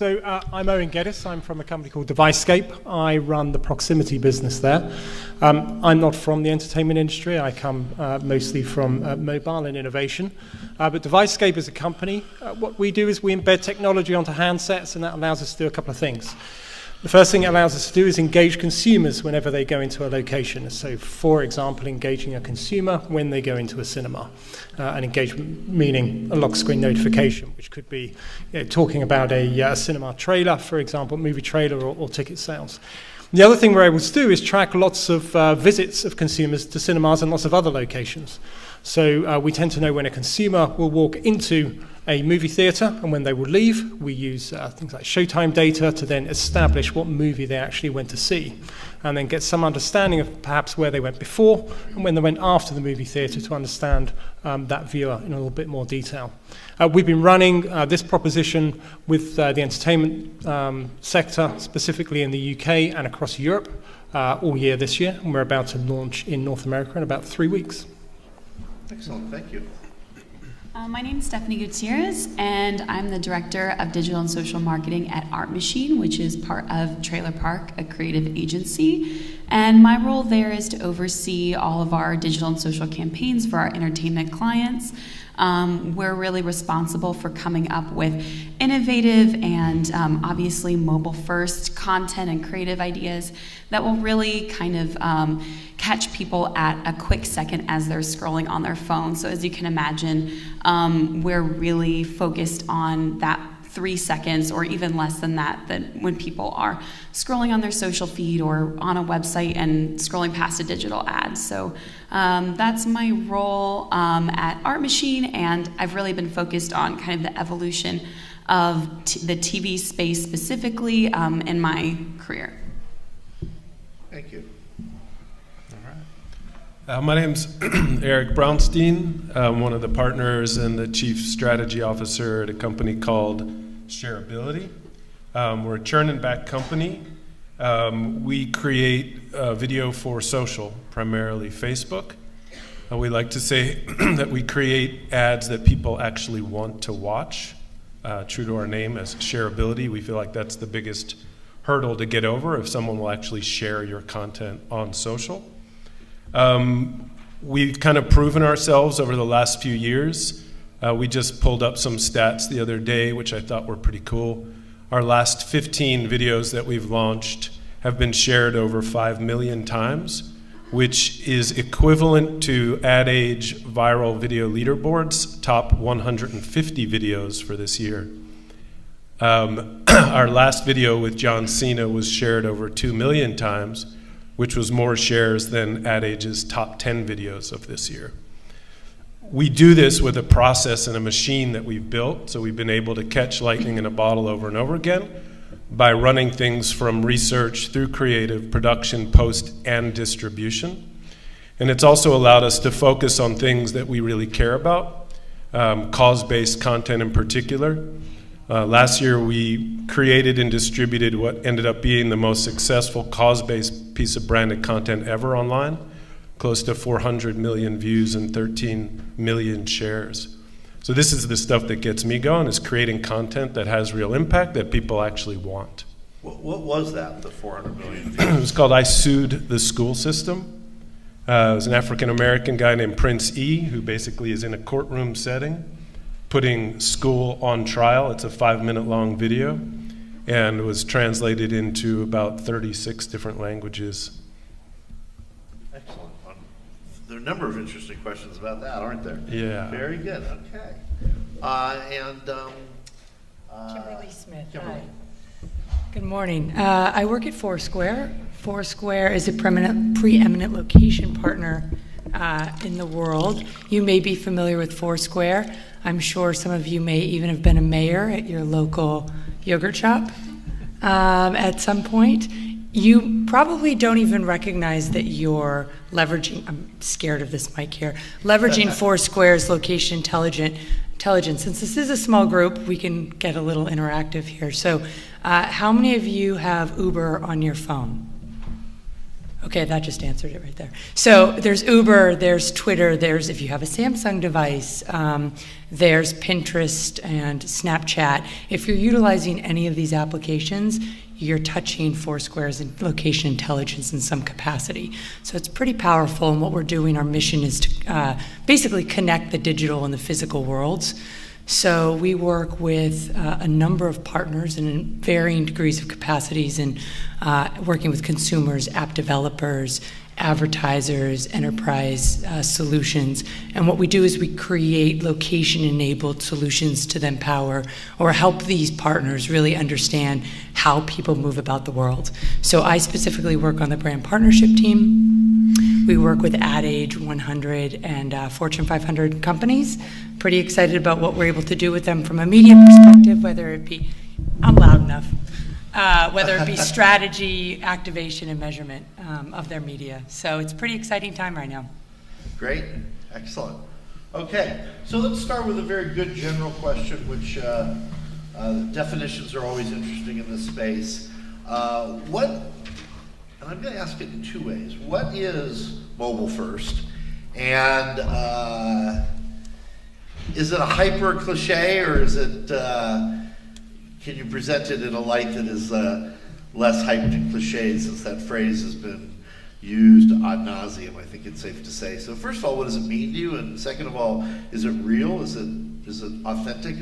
So I'm Owen Geddes. I'm from a company called Devicescape. I run the proximity business there. I'm not from the entertainment industry. I come mostly from mobile and innovation. But Devicescape is a company. What we do is we embed technology onto handsets, and that allows us to do a couple of things. The first thing it allows us to do is engage consumers whenever they go into a location. So, for example, engaging a consumer when they go into a cinema. An engagement meaning a lock screen notification, which could be talking about a cinema trailer, for example, movie trailer or ticket sales. The other thing we're able to do is track lots of visits of consumers to cinemas and lots of other locations. So we tend to know when a consumer will walk into a movie theatre and when they will leave. We use things like showtime data to then establish what movie they actually went to see, and then get some understanding of perhaps where they went before and when they went after the movie theatre to understand that viewer in a little bit more detail. We've been running this proposition with the entertainment sector, specifically in the UK and across Europe, all year this year, and we're about to launch in North America in about 3 weeks. Excellent, thank you. My name is Stephanie Gutierrez, and I'm the Director of Digital and Social Marketing at Art Machine, which is part of Trailer Park, a creative agency. And my role there is to oversee all of our digital and social campaigns for our entertainment clients. We're really responsible for coming up with innovative and obviously mobile-first content and creative ideas that will really kind of catch people at a quick second as they're scrolling on their phone. So as you can imagine, we're really focused on that 3 seconds or even less than that when people are scrolling on their social feed or on a website and scrolling past a digital ad. So that's my role at Art Machine, and I've really been focused on kind of the evolution of the TV space specifically in my career. Thank you. My name's Eric Brownstein. I'm one of the partners and the chief strategy officer at a company called Shareability. We're a churn and back company. We create video for social, primarily Facebook. We like to say that we create ads that people actually want to watch. True to our name as Shareability, we feel like that's the biggest hurdle to get over, if someone will actually share your content on social. We've kind of proven ourselves over the last few years. We just pulled up some stats the other day, which I thought were pretty cool. Our last 15 videos that we've launched have been shared over 5 million times, which is equivalent to Ad Age viral video leaderboard's top 150 videos for this year. Our last video with John Cena was shared over 2 million times, which was more shares than Ad Age's top 10 videos of this year. We do this with a process and a machine that we've built, so we've been able to catch lightning in a bottle over and over again by running things from research through creative, production, post, and distribution. And it's also allowed us to focus on things that we really care about, cause-based content in particular. Last year, we created and distributed what ended up being the most successful cause-based piece of branded content ever online, close to 400 million views and 13 million shares. So this is the stuff that gets me going, is creating content that has real impact that people actually want. What was that, the 400 million views? It was called I Sued the School System. It was an African-American guy named Prince E, who basically is in a courtroom setting, putting school on trial. It's a 5-minute long video, and was translated into about 36 different languages. Excellent. There are a number of interesting questions about that, aren't there? Yeah. Very good, okay. Kimberly Smith, Kimberly. hi. Good morning. I work at Foursquare. Foursquare is a preeminent location partner in the world. You may be familiar with Foursquare. I'm sure some of you may even have been a mayor at your local yogurt shop at some point. You probably don't even recognize that you're leveraging, I'm scared of this mic here, leveraging Foursquare's location intelligence. Since this is a small group, we can get a little interactive here. So how many of you have Uber on your phone? Okay, that just answered it right there. So there's Uber, there's Twitter, there's, if you have a Samsung device, there's Pinterest and Snapchat. If you're utilizing any of these applications, you're touching Foursquare's location intelligence in some capacity. So it's pretty powerful, and what we're doing, our mission is to basically connect the digital and the physical worlds. So we work with a number of partners in varying degrees of capacities, and working with consumers, app developers, advertisers, enterprise solutions. And what we do is we create location-enabled solutions to then power or help these partners really understand how people move about the world. So I specifically work on the brand partnership team. We work with Ad Age 100 and Fortune 500 companies. Pretty excited about what we're able to do with them from a media perspective, whether it be, I'm loud enough, whether it be strategy, activation, and measurement of their media. So it's a pretty exciting time right now. Great, excellent. Okay, so let's start with a very good general question, which definitions are always interesting in this space. And I'm going to ask it in two ways. What is mobile first? And is it a hyper cliche, or is it, can you present it in a light that is less hyped and cliched, since that phrase has been used ad nauseum, I think it's safe to say. So first of all, what does it mean to you? And second of all, is it real? Is it authentic?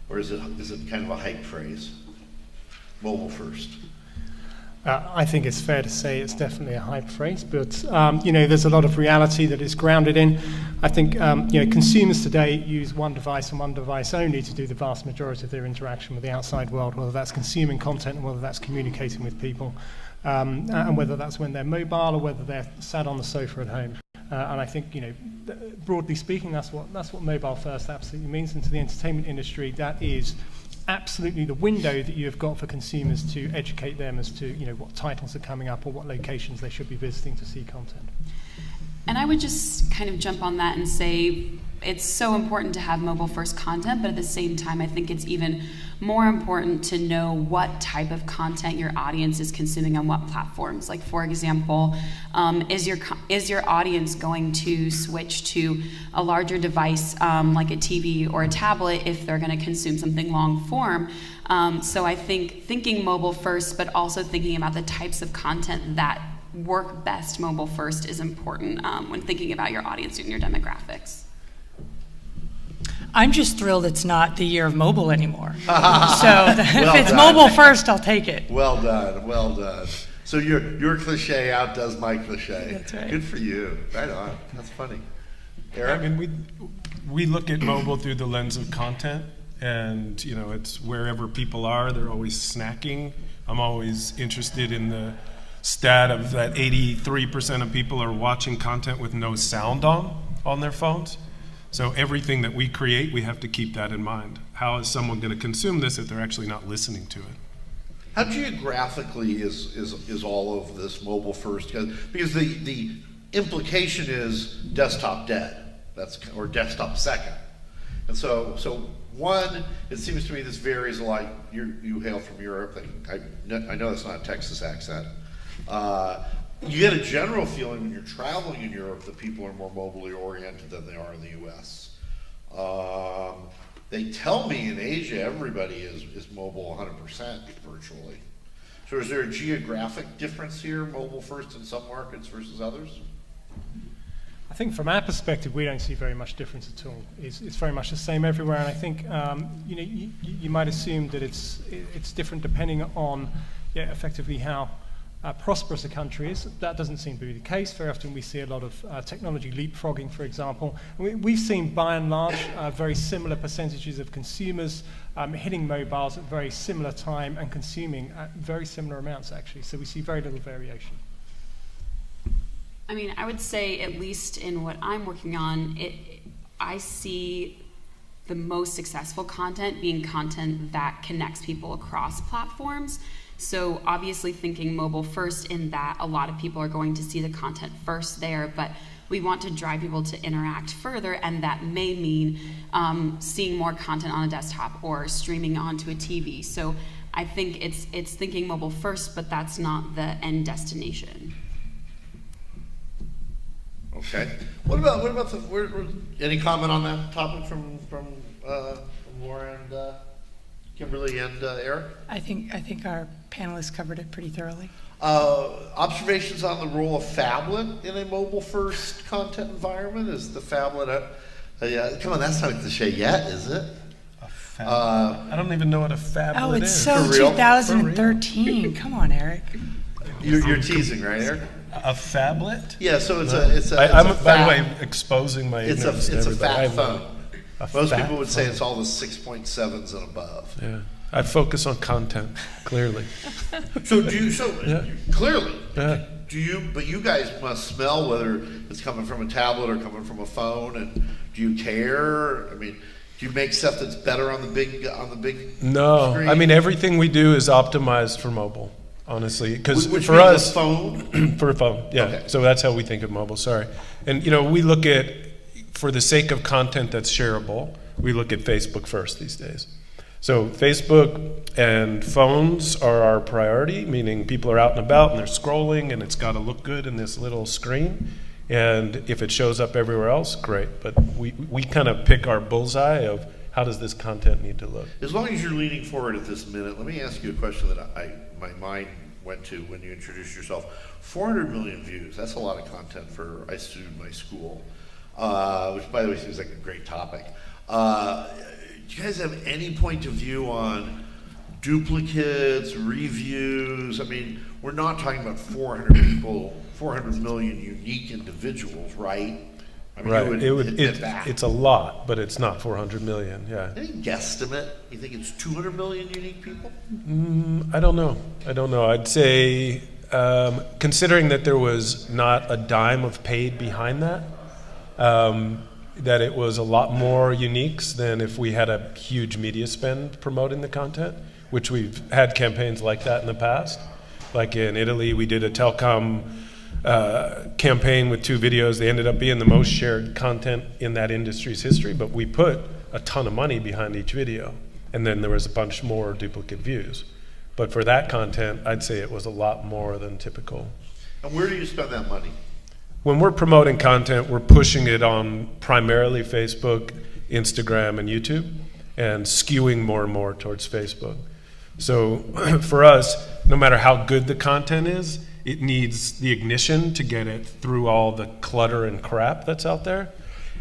Or is it kind of a hype phrase? Mobile first. I think it's fair to say it's definitely a hype phrase, but there's a lot of reality that it's grounded in. I think consumers today use one device and one device only to do the vast majority of their interaction with the outside world, whether that's consuming content and whether that's communicating with people, and whether that's when they're mobile or whether they're sat on the sofa at home. And I think, broadly speaking, that's what mobile first absolutely means. And to the entertainment industry, that is absolutely the window that you have got for consumers to educate them as to what titles are coming up or what locations they should be visiting to see content. And I would just kind of jump on that and say it's so important to have mobile first content, but at the same time I think it's even more important to know what type of content your audience is consuming on what platforms. Like, for example, is your audience going to switch to a larger device like a TV or a tablet if they're going to consume something long form? So I think thinking mobile first, but also thinking about the types of content that work best mobile first is important when thinking about your audience and your demographics. I'm just thrilled it's not the year of mobile anymore. If it's mobile first, I'll take it. Well done, well done. So your cliche outdoes my cliche. That's right. Good for you. Right on. That's funny. Eric? I mean, we look at mobile through the lens of content, and it's wherever people are, they're always snacking. I'm always interested in the stat of that 83% of people are watching content with no sound on their phones. So everything that we create, we have to keep that in mind. How is someone going to consume this if they're actually not listening to it? How geographically is all of this mobile first? Because the implication is desktop dead, or desktop second. And so one, it seems to me this varies a lot. You hail from Europe. I know that's not a Texas accent. You get a general feeling when you're traveling in Europe that people are more mobily oriented than they are in the US. They tell me in Asia everybody is mobile 100% virtually. So is there a geographic difference here, mobile first in some markets versus others? I think from our perspective, we don't see very much difference at all. It's very much the same everywhere, and I think you might assume that it's different depending on effectively how prosperous a country is. That doesn't seem to be the case. Very often we see a lot of technology leapfrogging, for example. We've seen, by and large, very similar percentages of consumers hitting mobiles at very similar time and consuming at very similar amounts, actually. So we see very little variation. I mean, I would say, at least in what I'm working on, I see the most successful content being content that connects people across platforms. So obviously thinking mobile first in that a lot of people are going to see the content first there, but we want to drive people to interact further, and that may mean seeing more content on a desktop or streaming onto a TV. So I think it's thinking mobile first, but that's not the end destination. Okay. What about any comment on that topic from Laura and Kimberly and Eric? I think our panelists covered it pretty thoroughly. Observations on the role of phablet in a mobile-first content environment? Is the phablet come on, that's not a cliche yet, is it? I don't even know what a phablet is. Oh, it's so For real? 2013. Come on, Eric. You're teasing, right, Eric? A phablet? Yeah, so I'm, by the way, exposing my ignorance to it's a everybody. fat phone. Most people would say phone. it's all the 6.7s and above. Yeah, I focus on content, clearly. So do you? So Yeah. clearly, Yeah. do you? But you guys must smell whether it's coming from a tablet or coming from a phone, and do you care? I mean, do you make stuff that's better on the big No, screen? I mean, everything we do is optimized for mobile, honestly. Because Which for means us, a phone. for a phone, yeah. Okay. So that's how we think of mobile, sorry. And, we look at, for the sake of content that's shareable, we look at Facebook first these days. So Facebook and phones are our priority, meaning people are out and about and they're scrolling and it's got to look good in this little screen. And if it shows up everywhere else, great. But we kind of pick our bullseye of how does this content need to look. As long as you're leaning forward at this minute, let me ask you a question that my mind went to when you introduced yourself. 400 million views, that's a lot of content for I student my school, which by the way seems like a great topic. Do you guys have any point of view on duplicates, reviews? I mean, we're not talking about 400 people, 400 million unique individuals, right? I mean, right. It's a lot, but it's not 400 million, yeah. Any guesstimate? You think it's 200 million unique people? I don't know. I'd say, considering that there was not a dime of paid behind that, that it was a lot more uniques than if we had a huge media spend promoting the content, which we've had campaigns like that in the past. Like in Italy, we did a telecom campaign with 2 videos. They ended up being the most shared content in that industry's history, but we put a ton of money behind each video. And then there was a bunch more duplicate views. But for that content, I'd say it was a lot more than typical. And where do you spend that money? When we're promoting content, we're pushing it on primarily Facebook, Instagram, and YouTube, and skewing more and more towards Facebook. So for us, no matter how good the content is, it needs the ignition to get it through all the clutter and crap that's out there.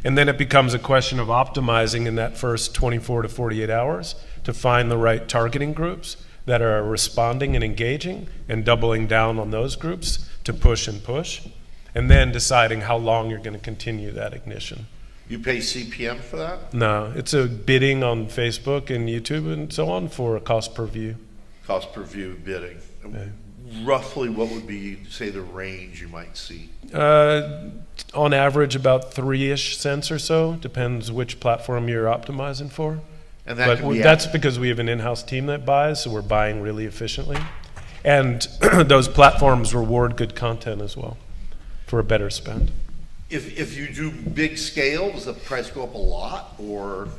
And then it becomes a question of optimizing in that first 24 to 48 hours to find the right targeting groups that are responding and engaging, and doubling down on those groups to push and push. And then deciding how long you're going to continue that ignition. You pay CPM for that? No, it's a bidding on Facebook and YouTube and so on for a cost per view. Cost per view bidding. Yeah. Roughly what would be, say, the range you might see? On average, about 3-ish cents or so. Depends which platform you're optimizing for. And that can be that's because we have an in-house team that buys, so we're buying really efficiently. And those platforms reward good content as well, for a better spend. If you do big scale, does the price go up a lot, or?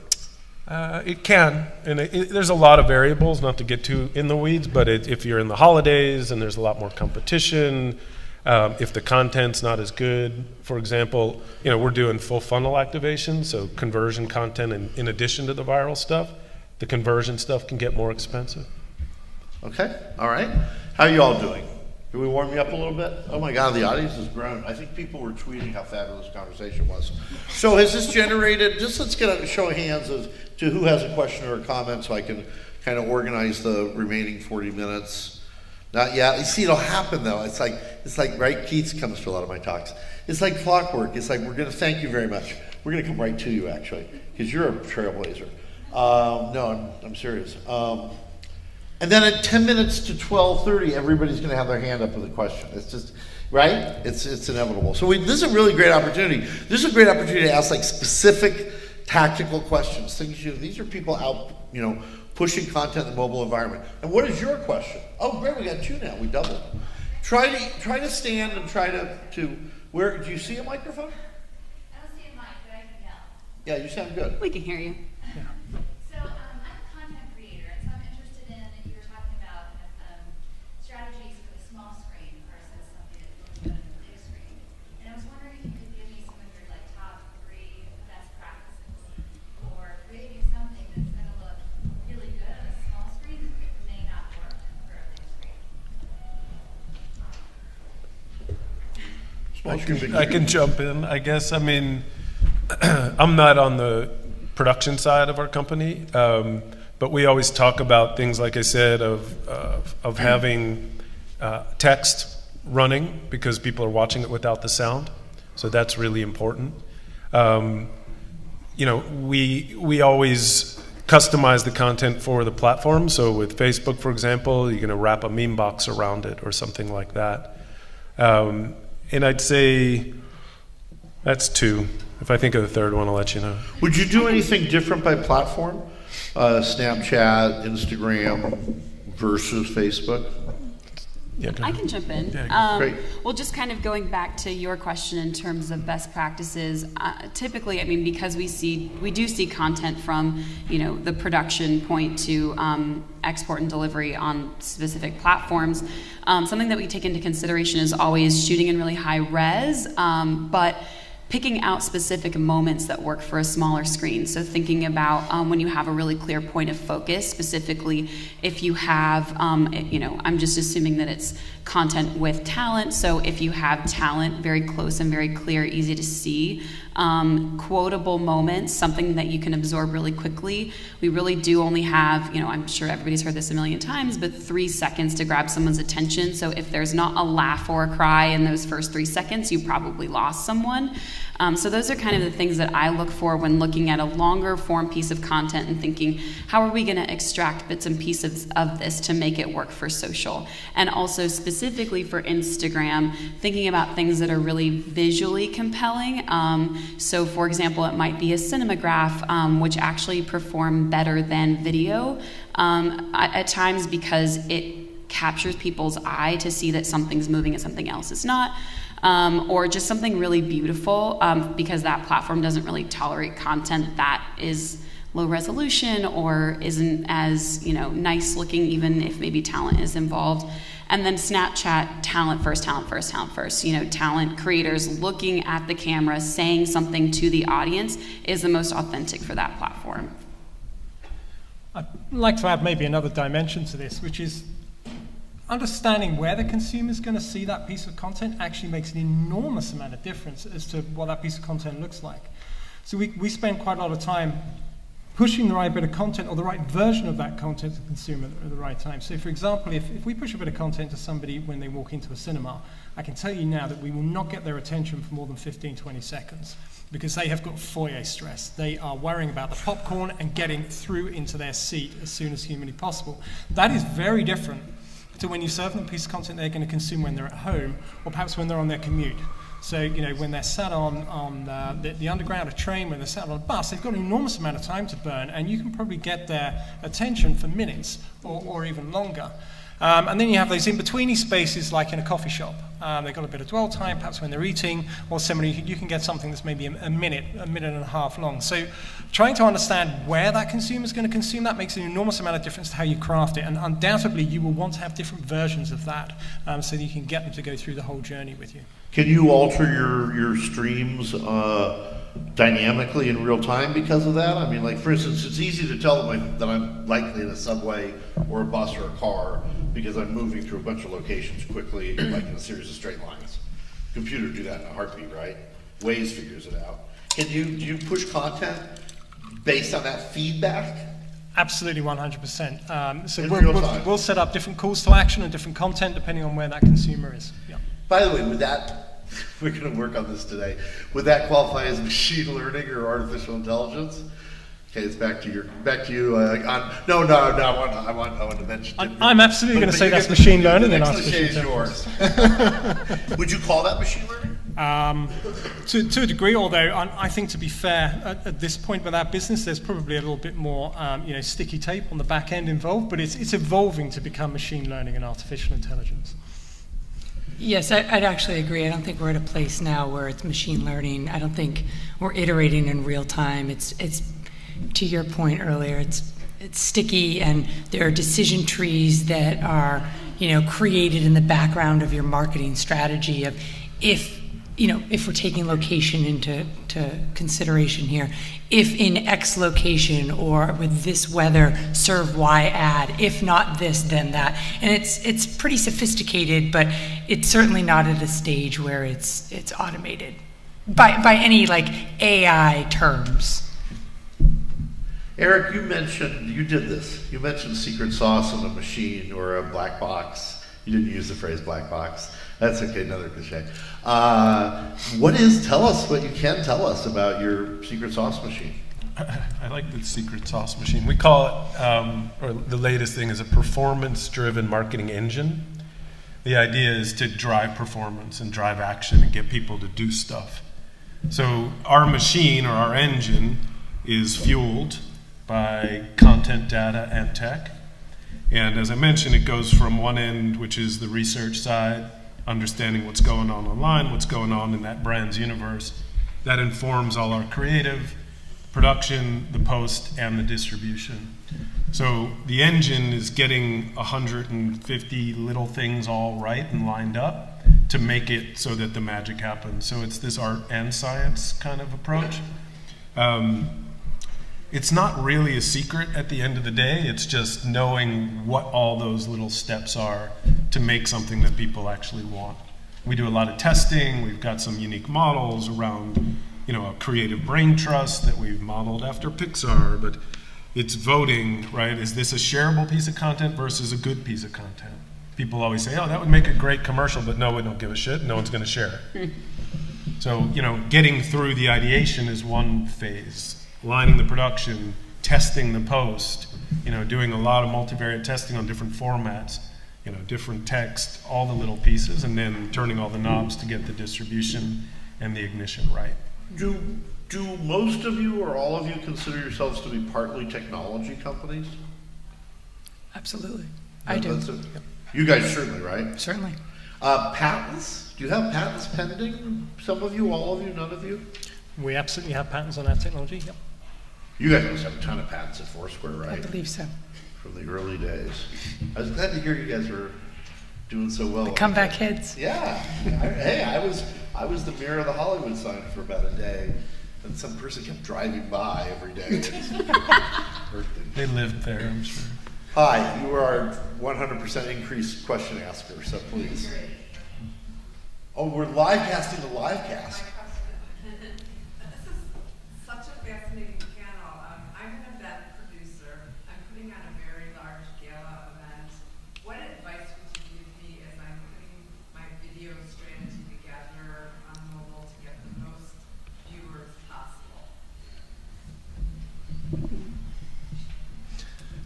It can, and there's a lot of variables, not to get too in the weeds, but if you're in the holidays and there's a lot more competition, if the content's not as good, for example, we're doing full funnel activation, so conversion content in addition to the viral stuff, the conversion stuff can get more expensive. Okay, all right. How are you all doing? Can we warm you up a little bit? Oh my God, the audience has grown. I think people were tweeting how fabulous the conversation was. So has this generated, let's get a show of hands to who has a question or a comment so I can kind of organize the remaining 40 minutes. Not yet. You see, it'll happen though. It's like, right, Keith comes to a lot of my talks. It's like clockwork. It's like, we're gonna thank you very much. We're gonna come right to you actually, because you're a trailblazer. No, I'm serious. And then at 10 minutes to 12:30, everybody's going to have their hand up with a question. It's just, right? It's inevitable. So this is a really great opportunity. This is a great opportunity to ask like specific tactical questions. These are people out, pushing content in the mobile environment. And what is your question? Oh, great, we got 2 now. We doubled. Try to stand and try to Where, do you see a microphone? I don't see a mic, but I can yell. Yeah, you sound good. We can hear you. So I'm a content creator, and so I'm interested in, you were talking about strategies for the small screen versus something that looks good on the big screen. And I was wondering if you could give me some of your top 3 best practices for creating something that's going to look really good on a small screen that may not work for a big screen. I can jump in, I guess. I mean, I'm not on the production side of our company, but we always talk about things, like I said, of having text running because people are watching it without the sound. So that's really important. You know, we always customize the content for the platform. So with Facebook, for example, you're going to wrap a meme box around it or something like that. And I'd say that's 2. If I think of the third one, I'll let you know. Would you do anything different by platform? Snapchat, Instagram versus Facebook? Yeah, I can jump in. Great. Well, just kind of going back to your question in terms of best practices, typically, I mean, because we do see content from, the production point to export and delivery on specific platforms. Something that we take into consideration is always shooting in really high res, but picking out specific moments that work for a smaller screen. So thinking about when you have a really clear point of focus, specifically if you have, I'm just assuming that it's content with talent. So if you have talent very close and very clear, easy to see, quotable moments, something that you can absorb really quickly. We really do only have, I'm sure everybody's heard this a million times, but 3 seconds to grab someone's attention. So if there's not a laugh or a cry in those first 3 seconds, you probably lost someone. So those are kind of the things that I look for when looking at a longer form piece of content and thinking, how are we going to extract bits and pieces of this to make it work for social? And also specifically for Instagram, thinking about things that are really visually compelling. So for example, it might be a cinematograph, which actually perform better than video at times because it captures people's eye to see that something's moving and something else is not. Or just something really beautiful because that platform doesn't really tolerate content that is low resolution or isn't as nice looking, even if maybe talent is involved. And then Snapchat, talent first. Talent creators looking at the camera, saying something to the audience is the most authentic for that platform. I'd like to add maybe another dimension to this, which is understanding where the consumer is going to see that piece of content actually makes an enormous amount of difference as to what that piece of content looks like. So we spend quite a lot of time pushing the right bit of content or the right version of that content to the consumer at the right time. So for example, if we push a bit of content to somebody when they walk into a cinema, I can tell you now that we will not get their attention for more than 15, 20 seconds because they have got foyer stress. They are worrying about the popcorn and getting through into their seat as soon as humanly possible. That is very different to when you serve them a piece of content they're going to consume when they're at home or perhaps when they're on their commute. So, when they're sat on the underground, a train, when they're sat on a bus, they've got an enormous amount of time to burn, and you can probably get their attention for minutes or even longer. And then you have those in-betweeny spaces like in a coffee shop. They've got a bit of dwell time, perhaps when they're eating, or similarly, you can get something that's maybe a minute and a half long. So trying to understand where that consumer is going to consume that makes an enormous amount of difference to how you craft it. And undoubtedly, you will want to have different versions of that so that you can get them to go through the whole journey with you. Can you alter your streams dynamically in real time because of that? I mean, like for instance, it's easy to tell that I'm likely in a subway or a bus or a car because I'm moving through a bunch of locations quickly, like in a series of straight lines. Computer do that in a heartbeat, right? Waze figures it out. Do you push content based on that feedback? Absolutely, 100%. So In real time. we'll set up different calls to action and different content depending on where that consumer is. Yeah. By the way, we're going to work on this today. Would that qualify as machine learning or artificial intelligence? Okay, it's back to you. I want to mention. I'm absolutely going to say that's machine learning and artificial intelligence. intelligence. Would you call that machine learning? To a degree, although I think to be fair, at this point with our business, there's probably a little bit more, sticky tape on the back end involved, but it's evolving to become machine learning and artificial intelligence. Yes, I'd actually agree. I don't think we're at a place now where it's machine learning. I don't think we're iterating in real time. It's to your point earlier, it's sticky, and there are decision trees that are, created in the background of your marketing strategy of if we're taking location into consideration here, if in X location or with this weather, serve Y ad. If not this, then that. And it's pretty sophisticated, but it's certainly not at a stage where it's automated by any AI terms. Eric, you did this. You mentioned secret sauce in a machine or a black box. You didn't use the phrase black box. That's okay, another cliche. Tell us what you can tell us about your secret sauce machine. I like the secret sauce machine. We call it, or the latest thing is a performance-driven marketing engine. The idea is to drive performance and drive action and get people to do stuff. So our machine or our engine is fueled by content, data, and tech. And as I mentioned, it goes from one end, which is the research side, understanding what's going on online, what's going on in that brand's universe. That informs all our creative, production, the post, and the distribution. So the engine is getting 150 little things all right and lined up to make it so that the magic happens. So it's this art and science kind of approach. It's not really a secret at the end of the day. It's just knowing what all those little steps are to make something that people actually want. We do a lot of testing. We've got some unique models around, a creative brain trust that we've modeled after Pixar, but it's voting, right? Is this a shareable piece of content versus a good piece of content? People always say, oh, that would make a great commercial, but no, we don't give a shit. No one's going to share it. So, getting through the ideation is one phase. Lining the production, testing the post, doing a lot of multivariate testing on different formats, different text, all the little pieces, and then turning all the knobs to get the distribution and the ignition right. Do most of you or all of you consider yourselves to be partly technology companies? Absolutely. I do. You guys certainly, right? Certainly. Patents? Do you have patents pending? Some of you, all of you, none of you? We absolutely have patents on our technology, yep. You guys must have a ton of patents at Foursquare, right? I believe so. From the early days. I was glad to hear you guys were doing so well. The comeback kids. Yeah. I was the mirror of the Hollywood sign for about a day, and some person kept driving by every day. They lived there, I'm sure. Hi, you are our 100% increased question asker, so please. Oh, we're live casting the live cast.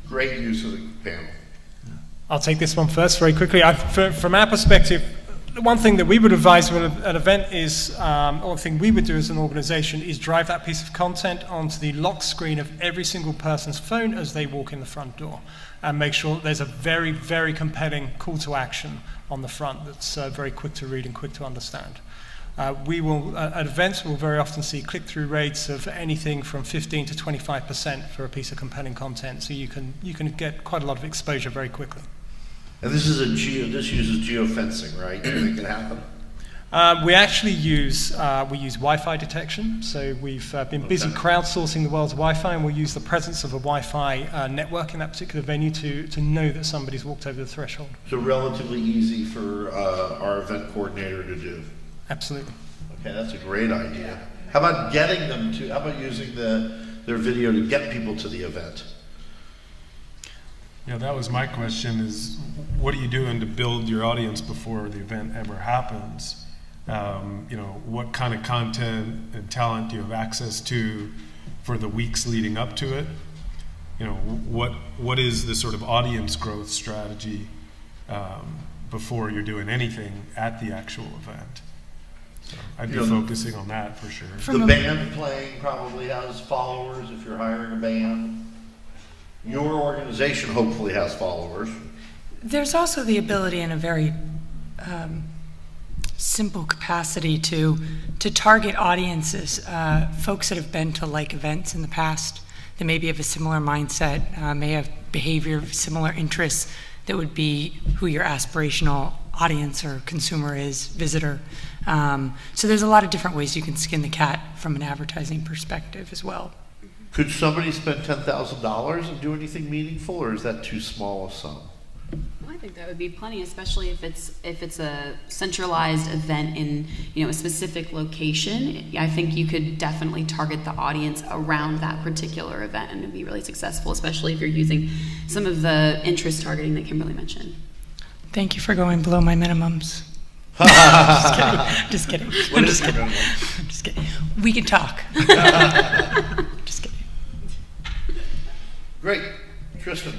Great use of the panel. I'll take this one first very quickly. From our perspective, the one thing that we would advise when an event is, or the thing we would do as an organization is drive that piece of content onto the lock screen of every single person's phone as they walk in the front door, and make sure that there's a very, very compelling call to action on the front that's very quick to read and quick to understand. We will, at events, we'll very often see click-through rates of anything from 15 to 25% for a piece of compelling content, so you can get quite a lot of exposure very quickly. And this uses geofencing, right, to make it happen? We actually use Wi-Fi detection, so we've been busy crowdsourcing the world's Wi-Fi, and we'll use the presence of a Wi-Fi network in that particular venue to know that somebody's walked over the threshold. So relatively easy for our event coordinator to do. Absolutely. Okay, that's a great idea. How about using their video to get people to the event? Yeah, that was my question, is what are you doing to build your audience before the event ever happens? What kind of content and talent do you have access to for the weeks leading up to it? What is the sort of audience growth strategy before you're doing anything at the actual event? So I'd be focusing on that for sure. The band playing probably has followers if you're hiring a band. Your organization hopefully has followers. There's also the ability in a very simple capacity to target audiences, folks that have been to like events in the past, that maybe have a similar mindset, may have behavior, similar interests, that would be who your aspirational audience or consumer is, visitor. So there's a lot of different ways you can skin the cat from an advertising perspective as well. Could somebody spend $10,000 and do anything meaningful, or is that too small a sum? Well, I think that would be plenty, especially if it's a centralized event in a specific location. I think you could definitely target the audience around that particular event and it'd be really successful, especially if you're using some of the interest targeting that Kimberly mentioned. Thank you for going below my minimums. Just kidding. What is your minimum? I'm just kidding. We can talk. Just kidding. Great. Tristan.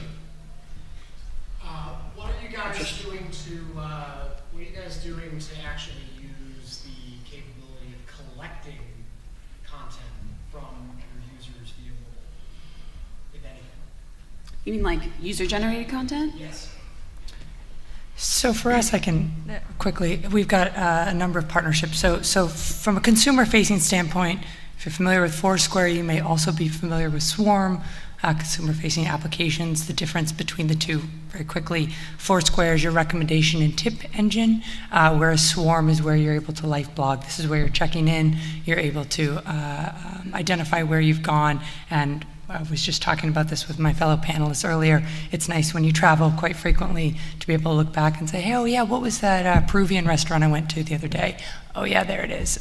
What are you guys doing to actually use the capability of collecting content from your users via mobile, if anything? You mean like user-generated content? Yes. So for us, I can quickly, we've got a number of partnerships. So from a consumer-facing standpoint, if you're familiar with Foursquare, you may also be familiar with Swarm, consumer-facing applications. The difference between the two, very quickly, Foursquare is your recommendation and tip engine, whereas Swarm is where you're able to live blog. This is where you're checking in, you're able to identify where you've gone, and I was just talking about this with my fellow panelists earlier. It's nice when you travel quite frequently to be able to look back and say, hey, oh yeah, what was that Peruvian restaurant I went to the other day? Oh yeah, there it is.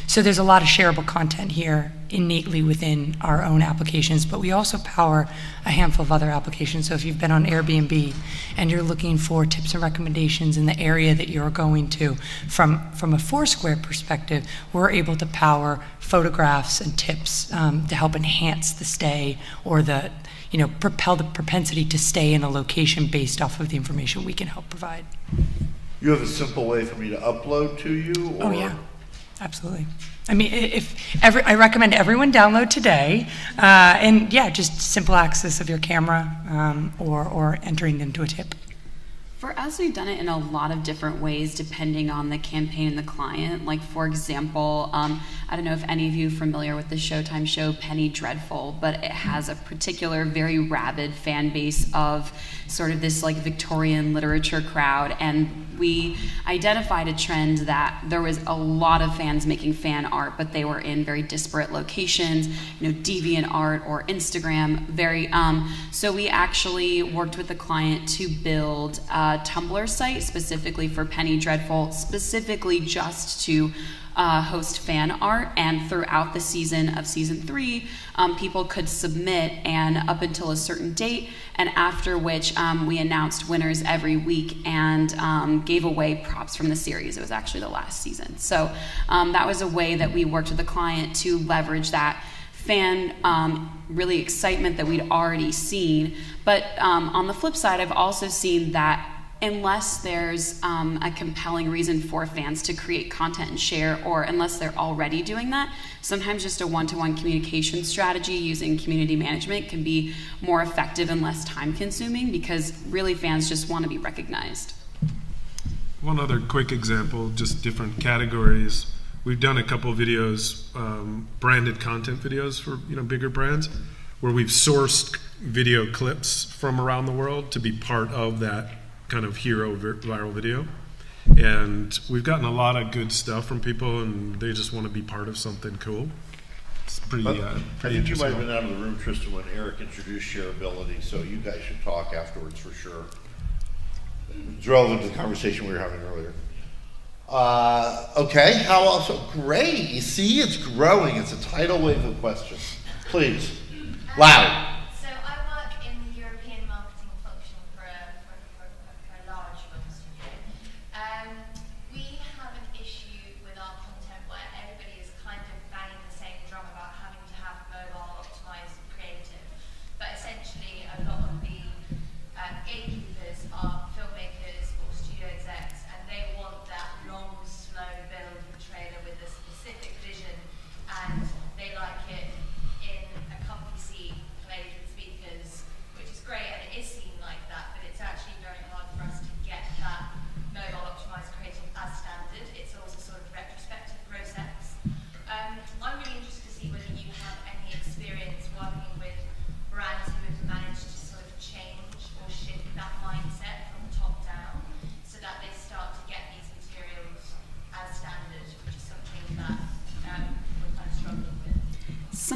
So there's a lot of shareable content here innately within our own applications, but we also power a handful of other applications. So if you've been on Airbnb and you're looking for tips and recommendations in the area that you're going to, from a Foursquare perspective, we're able to power photographs and tips to help enhance the stay or propel the propensity to stay in a location based off of the information we can help provide. You have a simple way for me to upload to you? Or? Oh yeah, absolutely. I mean, I recommend everyone download today, and yeah, just simple access of your camera or entering into a tip. For us, we've done it in a lot of different ways depending on the campaign and the client. Like, for example, I don't know if any of you are familiar with the Showtime show Penny Dreadful, but it has a particular very rabid fan base of sort of this like Victorian literature crowd, and we identified a trend that there was a lot of fans making fan art, but they were in very disparate locations, Deviant Art or Instagram, so we actually worked with the client to build a Tumblr site specifically for Penny Dreadful, specifically just to host fan art, and throughout the season of season 3, people could submit, and up until a certain date, and after which we announced winners every week and gave away props from the series. It was actually the last season. So that was a way that we worked with the client to leverage that fan really excitement that we'd already seen. But on the flip side, I've also seen that unless there's a compelling reason for fans to create content and share, or unless they're already doing that, sometimes just a one-to-one communication strategy using community management can be more effective and less time-consuming, because really fans just want to be recognized. One other quick example, just different categories. We've done a couple of videos, branded content videos for bigger brands, where we've sourced video clips from around the world to be part of that kind of hero viral video, and we've gotten a lot of good stuff from people, and they just want to be part of something cool. It's pretty I think you might have interesting. been out of the room, Tristan, when Eric introduced shareability, so you guys should talk afterwards for sure. It's relevant to the conversation we were having earlier. Okay, how else? Great, you see, it's growing. It's a tidal wave of questions. Please, loud. So I work in the European marketing function for a large film studio. We have an issue with our content where everybody is kind of banging the same drum about having to have mobile optimized creative. But essentially, a lot of the gatekeepers are filmmakers or studio execs, and they want that long, slow build of a trailer with a specific vision, and they like it in a comfy seat, played with speakers, which is great, and it is seen like that, but it's actually very hard for us to get that mobile optimized creative as standard. It's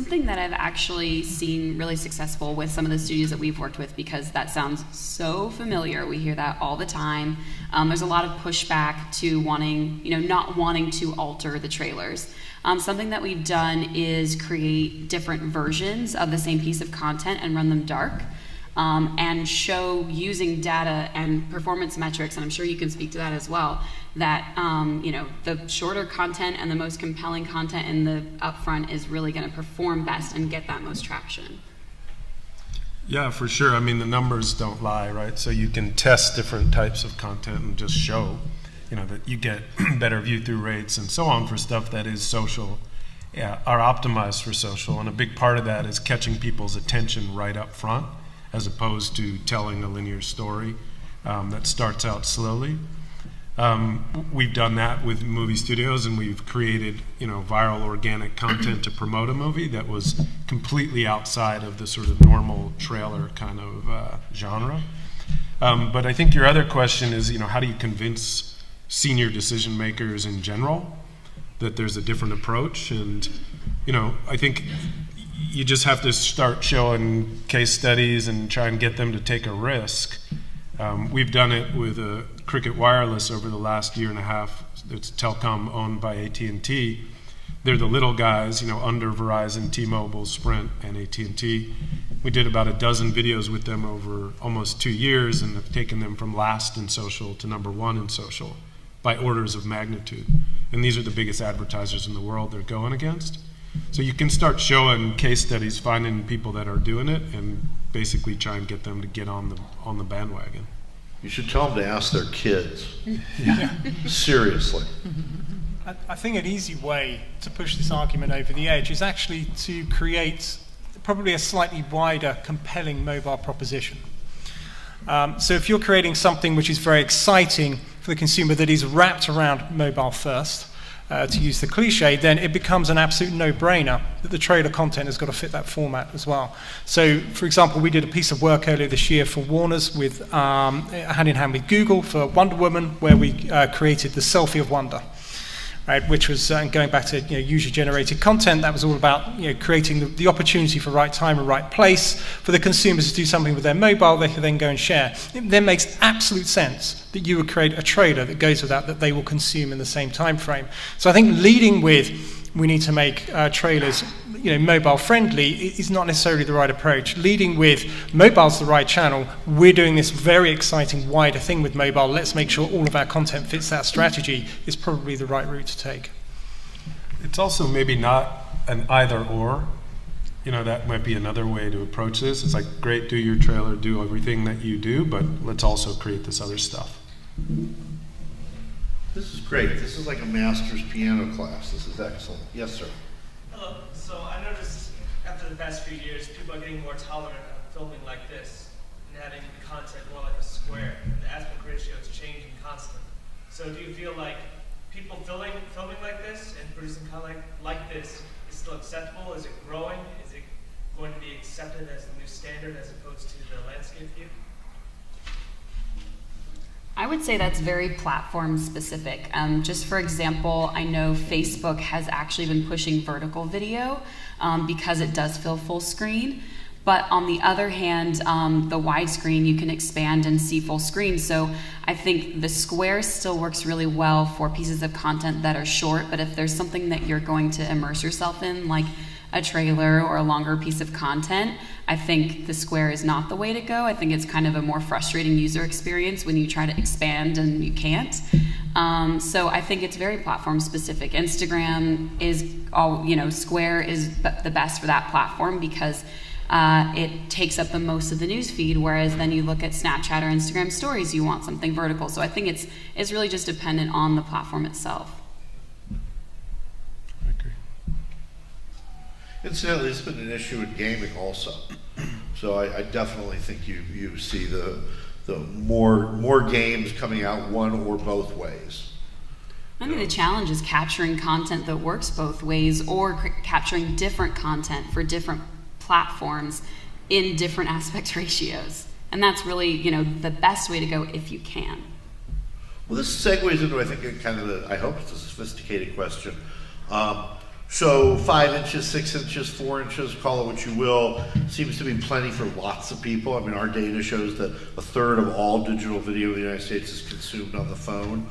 Something that I've actually seen really successful with some of the studios that we've worked with, because that sounds so familiar. We hear that all the time. There's a lot of pushback to wanting, not wanting to alter the trailers. Something that we've done is create different versions of the same piece of content and run them dark. And show, using data and performance metrics, and I'm sure you can speak to that as well, that the shorter content and the most compelling content in the upfront is really going to perform best and get that most traction. Yeah, for sure. I mean, the numbers don't lie, right? So you can test different types of content and just show, that you get better view-through rates and so on for stuff that is social, are optimized for social. And a big part of that is catching people's attention right up front, as opposed to telling a linear story that starts out slowly. We've done that with movie studios, and we've created, viral organic content to promote a movie that was completely outside of the sort of normal trailer kind of genre. But I think your other question is, how do you convince senior decision makers in general that there's a different approach? And, I think you just have to start showing case studies and try and get them to take a risk. We've done it with Cricket Wireless over the last year and a half. It's telecom owned by AT&T. They're the little guys, under Verizon, T-Mobile, Sprint, and AT&T. We did about a dozen videos with them over almost 2 years and have taken them from last in social to #1 in social by orders of magnitude. And these are the biggest advertisers in the world they're going against. So you can start showing case studies, finding people that are doing it, and basically try and get them to get on the bandwagon. You should tell them to ask their kids. Seriously. I think an easy way to push this argument over the edge is actually to create probably a slightly wider, compelling mobile proposition. So if you're creating something which is very exciting for the consumer that is wrapped around mobile first, to use the cliche, then it becomes an absolute no-brainer that the trailer content has got to fit that format as well. So, for example, we did a piece of work earlier this year for Warner's with hand-in-hand with Google for Wonder Woman, where we created the selfie of wonder. Right, which was going back to user-generated content. That was all about creating the opportunity for right time and right place for the consumers to do something with their mobile they can then go and share. It then makes absolute sense that you would create a trailer that goes with that they will consume in the same time frame. So I think leading with we need to make trailers mobile friendly is not necessarily the right approach. Leading with mobile's the right channel, we're doing this very exciting wider thing with mobile, let's make sure all of our content fits that strategy, is probably the right route to take. It's also maybe not an either or. That might be another way to approach this. It's like, great, do your trailer, do everything that you do, but let's also create this other stuff. This is great. This is like a master's piano class. This is excellent. Yes, sir. Hello. So I noticed after the past few years, people are getting more tolerant of filming like this and having the content more like a square. The aspect ratio is changing constantly. So do you feel like people filming like this and producing content like this is still acceptable? Is it growing? Is it going to be accepted as the new standard as opposed to the landscape view? I would say that's very platform specific. Just for example, I know Facebook has actually been pushing vertical video because it does fill full screen. But on the other hand, the widescreen, you can expand and see full screen. So I think the square still works really well for pieces of content that are short. But if there's something that you're going to immerse yourself in, like a trailer or a longer piece of content, I think the square is not the way to go. I think it's kind of a more frustrating user experience when you try to expand and you can't. So I think it's very platform specific. Instagram is square is the best for that platform because it takes up the most of the news feed, whereas then you look at Snapchat or Instagram stories, you want something vertical. So I think it's really just dependent on the platform itself. Incidentally, it's been an issue in gaming also. So I definitely think you see the more games coming out one or both ways. I think the challenge is capturing content that works both ways, or capturing different content for different platforms in different aspect ratios. And that's really, the best way to go if you can. Well, this segues into, I think, I hope it's a sophisticated question. So 5 inches, 6 inches, 4 inches, call it what you will, seems to be plenty for lots of people. I mean, our data shows that a third of all digital video in the United States is consumed on the phone.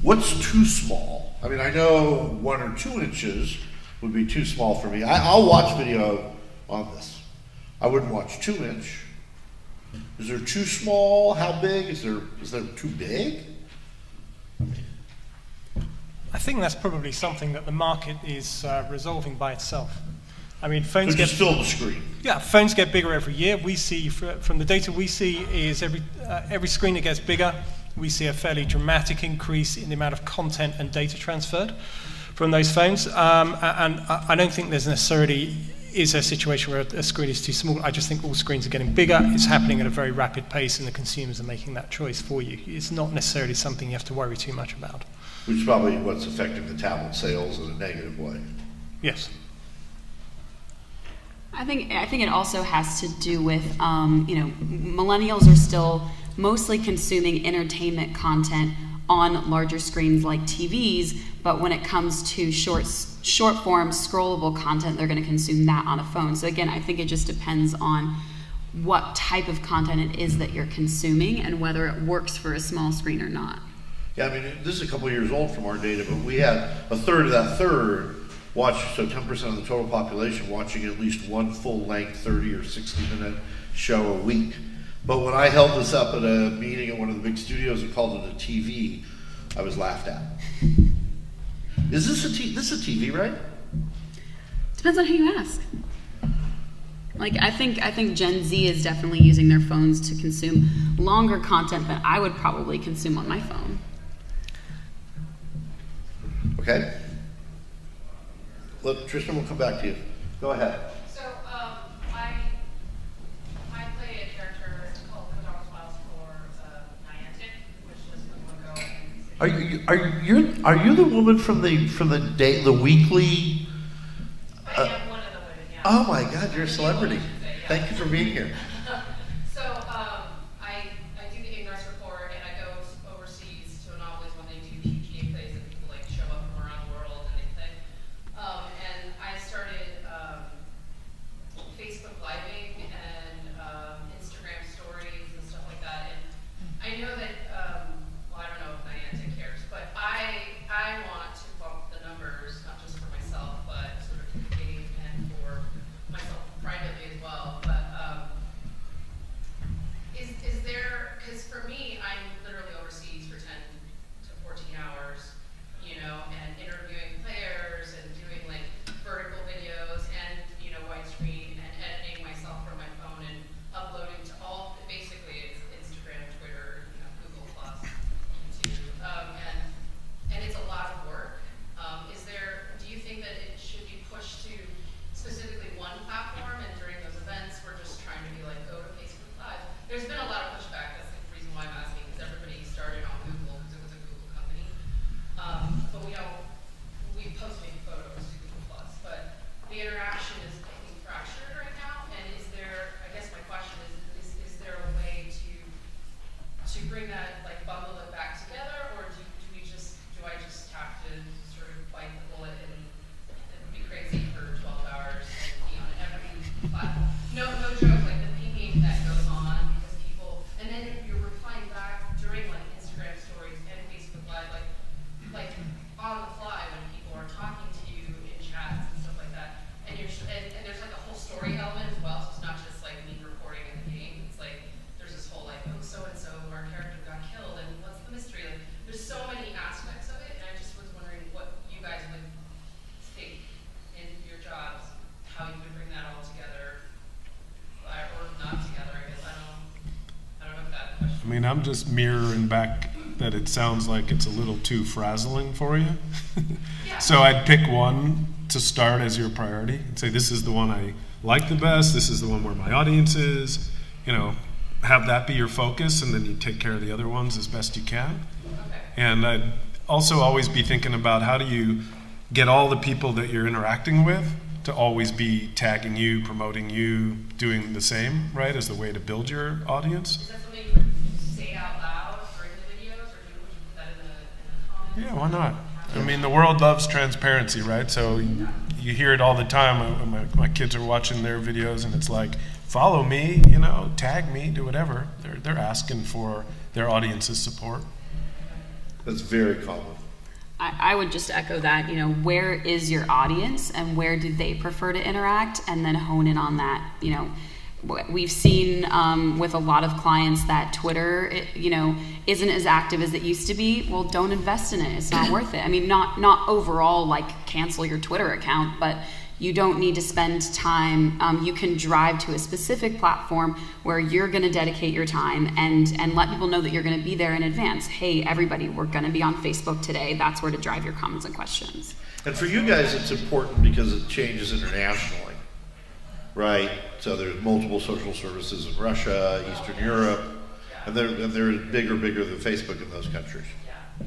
What's too small? I mean, I know 1 or 2 inches would be too small for me. I'll watch video on this. I wouldn't watch 2 inch. Is there too small? How big? Is there too big? I think that's probably something that the market is resolving by itself. I mean, phones So get just fill the screen. Yeah, phones get bigger every year. We see from the data we see is every screen that gets bigger, we see a fairly dramatic increase in the amount of content and data transferred from those phones. And I don't think there's necessarily is a situation where a screen is too small. I just think all screens are getting bigger. It's happening at a very rapid pace, and the consumers are making that choice for you. It's not necessarily something you have to worry too much about. Which is probably what's affecting the tablet sales in a negative way. Yes. I think it also has to do with, millennials are still mostly consuming entertainment content on larger screens like TVs, but when it comes to short form scrollable content, they're going to consume that on a phone. So again, I think it just depends on what type of content it is that you're consuming and whether it works for a small screen or not. Yeah, I mean, this is a couple years old from our data, but we had a third of that third watch, so 10% of the total population watching at least one full-length 30 or 60-minute show a week. But when I held this up at a meeting at one of the big studios and called it a TV, I was laughed at. Is this this is a TV, right? Depends on who you ask. Like, I think Gen Z is definitely using their phones to consume longer content than I would probably consume on my phone. Okay. Look, Tristan, we'll come back to you. Go ahead. So, I play a character called The Dog's Miles for Niantic, which just a month ago. Are you the woman from the weekly? I am one of the women, yeah. Oh my God, you're a celebrity. Thank you for being here. So, I do the ignorance report, and I go overseas to anomalies when they do PGA plays, and people like show up from around the world and they play. And I started Facebook Living and Instagram stories and stuff like that. And I know that, well, I don't know if Niantic cares, but I want to bump the numbers, not just for myself, but sort of for the game and for myself privately as well. But is there, because for me, I'm literally overseas for 10 to 14 hours, and interviewing players and doing like vertical videos and, widescreen and editing myself from my phone and uploading to all, basically it's Instagram, Twitter, Google Plus, YouTube, and it's a lot of work. Do you think that it should be pushed to specifically one platform, and during those events we're just trying to be like, go to Facebook Live? There's been a lot of pushback. That's the reason why I'm asking, because everybody started on Google because it was a Google company. But we post maybe photos to Google Plus, but the interaction is, I think, fractured right now. And is there, I guess my question is there a way to bring that, like bundle it back together, or do I just have to sort of bite the bullet and be crazy for 12 hours and be on every platform? No joke, like the pinging that goes on because people, and then you're replying back during like Instagram stories and Facebook Live, like on the fly when people are talking to you in chats and stuff like that. And and there's like a whole story element as well, so it's not just like me reporting in the game. It's like there's this whole like, oh, so and so, our character got killed, and what's the mystery? Like there's so many aspects of it, and I just was wondering what you guys would take in your jobs, how you would bring that all together, or not together. I guess I don't know if that question. I mean, I'm just mirroring back that it sounds like it's a little too frazzling for you. Yeah. So I'd pick one to start as your priority and say, this is the one I like the best, this is the one where my audience is, have that be your focus, and then you take care of the other ones as best you can. Okay. And I'd also always be thinking about how do you get all the people that you're interacting with to always be tagging you, promoting you, doing the same, right, as the way to build your audience. Is that something you would say out loud during the videos, or would you put that in the comments? Yeah, why not? I mean, the world loves transparency, right? So you hear it all the time. My kids are watching their videos, and it's like, follow me, tag me, do whatever. They're asking for their audience's support. That's very common. I would just echo that, where is your audience and where do they prefer to interact, and then hone in on that. We've seen with a lot of clients that Twitter, isn't as active as it used to be. Well, don't invest in it. It's not worth it. I mean, not overall like cancel your Twitter account, but you don't need to spend time. You can drive to a specific platform where you're going to dedicate your time and let people know that you're going to be there in advance. Hey, everybody, we're going to be on Facebook today. That's where to drive your comments and questions. And for you guys, it's important because it changes internationally, right? So there's multiple social services in Russia, Eastern Europe, and they're bigger than Facebook in those countries. Yeah.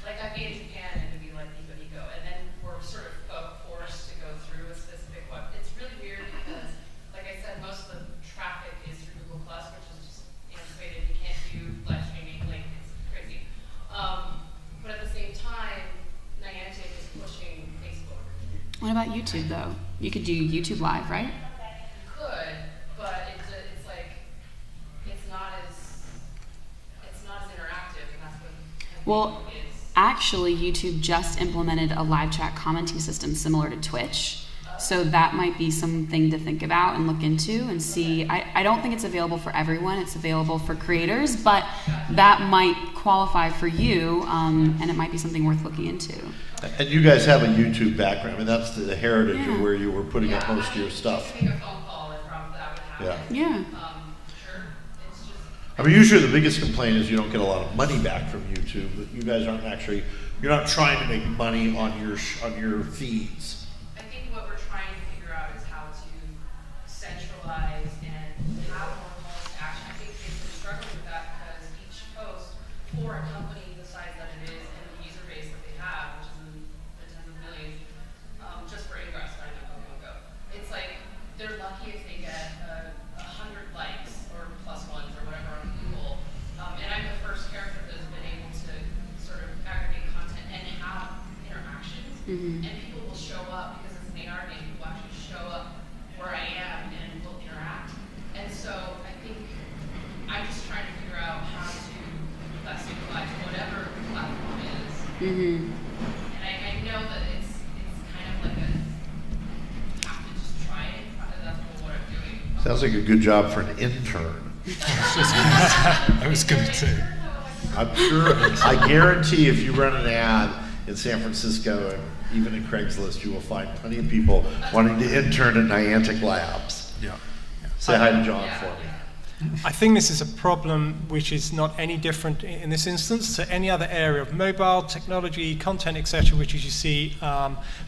Like I'd be in Japan and it'd be like Nico, and then we're sort of forced to go through a specific web. It's really weird because, like I said, most of the traffic is through Google Plus, which is just antiquated. You can't do live streaming, like it's crazy. But at the same time, Niantic is pushing Facebook. What about YouTube though? You could do YouTube Live, right? Could, but it's like it's not as interactive, and that's what Well, actually, YouTube just implemented a live chat commenting system similar to Twitch, so that might be something to think about and look into and see. I don't think it's available for everyone. It's available for creators, but that might qualify for you, and it might be something worth looking into. And you guys have a YouTube background. I mean, that's the heritage of where you were putting up most of your stuff. Make a phone call and probably that would happen. Yeah. Sure. It's just. I mean, usually the biggest complaint is you don't get a lot of money back from YouTube. But you guys aren't actually, you're not trying to make money on your feeds. I think what we're trying to figure out is how to centralize and have more calls to action. I think they've been struggling with that because each post for a company the size that it is and the user base that they have, which is in the tens of millions, just for Ingress, I know go. It's like they're lucky if they get 100 likes or plus ones or whatever on Google. And I'm the first character that has been able to sort of aggregate content and have interactions. Mm-hmm. And people will show up because it's an AR game. People actually show up where I am and will interact. And so I think I'm just trying to figure out how to best utilize whatever the platform is. Mm-hmm. And I know that it's kind of like a have to just try it. That's what I'm doing. Sounds like a good job for an intern. I was going to say. I'm sure, I guarantee if you run an ad in San Francisco and even in Craigslist, you will find plenty of people wanting to intern at Niantic Labs. Yeah. Say hi to John for me. I think this is a problem which is not any different in this instance to any other area of mobile technology, content, etc., which is you see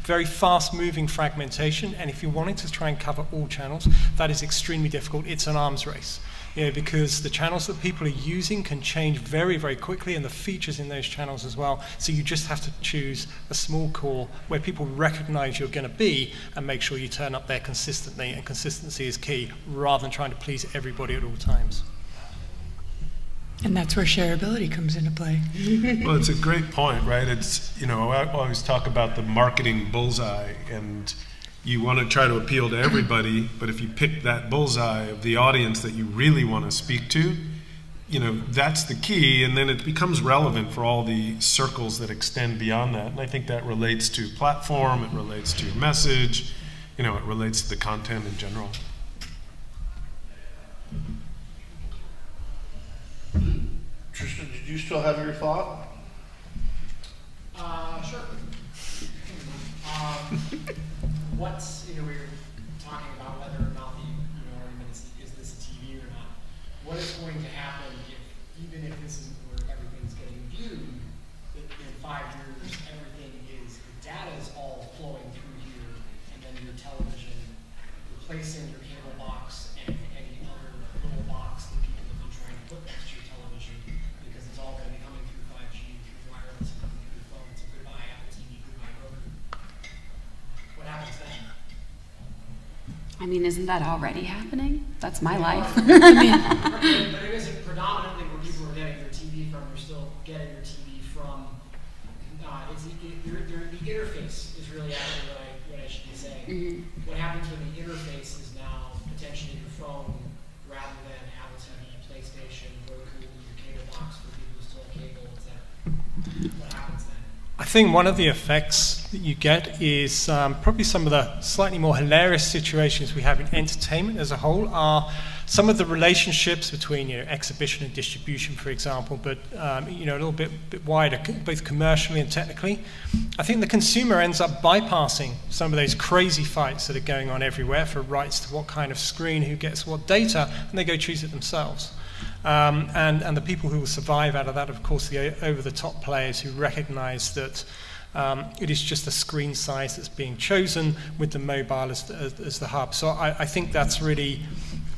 very fast-moving fragmentation. And if you're wanting to try and cover all channels, that is extremely difficult. It's an arms race. Because the channels that people are using can change very, very quickly, and the features in those channels as well. So you just have to choose a small core where people recognize you're going to be and make sure you turn up there consistently, and consistency is key, rather than trying to please everybody at all times. And that's where shareability comes into play. Well, it's a great point, right? It's, I always talk about the marketing bullseye, and you want to try to appeal to everybody, but if you pick that bullseye of the audience that you really want to speak to, that's the key, and then it becomes relevant for all the circles that extend beyond that. And I think that relates to platform, it relates to your message, it relates to the content in general. Tristan, did you still have your thought? Sure. What's, we were talking about whether or not the argument is this a TV or not. What is going to happen if, even if this isn't where everything's getting viewed, that in 5 years everything is, the data is all flowing through here, and then your television replacing your cable box and any other little box that people have been trying to put next to your television, because it's all going to be coming through 5G, through wireless, and coming through your phone. So goodbye Apple TV, goodbye Roku. What happens then? I mean, isn't that already happening? That's my life. But it isn't predominantly where people are getting their TV from. You're still getting your TV from the interface is really actually what I should be saying. What happens when the interface is now potentially your phone rather than Apple TV, PlayStation, Roku, your cable box for people who still have cable, etc. What happens then? I think one of the effects that you get is probably some of the slightly more hilarious situations we have in entertainment as a whole are some of the relationships between exhibition and distribution, for example, but a little bit wider, both commercially and technically. I think the consumer ends up bypassing some of those crazy fights that are going on everywhere for rights to what kind of screen, who gets what data, and they go choose it themselves. And the people who will survive out of that, of course, the over-the-top players who recognize that it is just the screen size that's being chosen with the mobile as the hub. So I think that's really